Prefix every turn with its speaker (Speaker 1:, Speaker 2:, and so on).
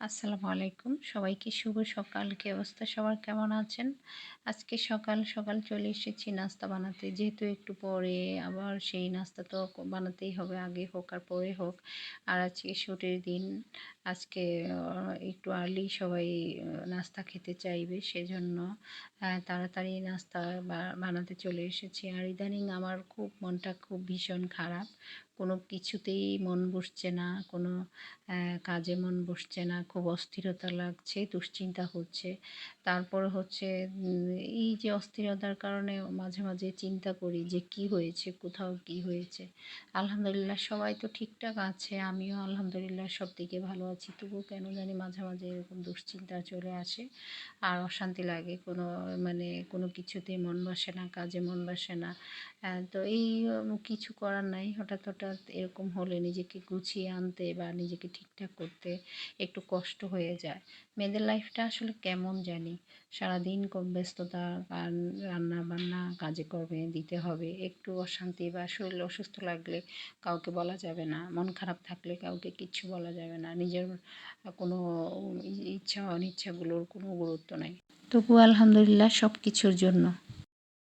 Speaker 1: আসসালামু আলাইকুম। সবাইকে শুভ সকাল। কি অবস্থা সবার, কেমন আছেন? আজকে সকাল, সকাল চলে এসেছি নাস্তা বানাতে। যেহেতু একটু পরে আবার সেই নাস্তা তো বানাতেই হবে, আগে হোক আর পরে হোক। আর আজকে ছুটির দিন। আজকে একটু আর্লি সবাই নাস্তা খেতে চাইবে। সেজন্য তাড়াতাড়ি নাস্তা বানাতে চলে এসেছি। আর ইদানিং আমার মনটা খুব ভীষণ খারাপ। কোনো কিছুতেই মন বসছে না, কোনো কাজে মন বসছে না, খুব অস্থিরতা লাগছে, দুশ্চিন্তা হচ্ছে। তারপরে হচ্ছে এই যে অস্থিরতার কারণে মাঝে মাঝে চিন্তা করি যে কি হয়েছে, কোথাও কি হয়েছে। আলহামদুলিল্লাহ সবাই তো ঠিকঠাক আছে, আমিও আলহামদুলিল্লাহ সব দিকে ভালো আছি। তবুও কেন জানি মাঝে মাঝে এরকম দুশ্চিন্তা চলে আসে আর অশান্তি লাগে। কোনো কিছুতেই মন বসে না, কাজে মন বসে না। তো এই কিছু করার নাই, হঠাৎ হঠাৎ এরকম হলে নিজেকে গুছিয়ে আনতে বা নিজেকে ঠিকঠাক করতে একটু কষ্ট হয়ে যায়। মেয়েদের লাইফটা আসলে কেমন জানি, সারাদিন খুব ব্যস্ততা, রান্না বান্না কাজে কর্মে দিতে হবে। একটু অশান্তি বা শরীর অসুস্থ লাগলে কাউকে বলা যাবে না, মন খারাপ থাকলে কাউকে কিচ্ছু বলা যাবে না, নিজের কোনো ইচ্ছা অনিচ্ছাগুলোর কোনো গুরুত্ব নাই। তবু আলহামদুলিল্লাহ সব কিছুর জন্য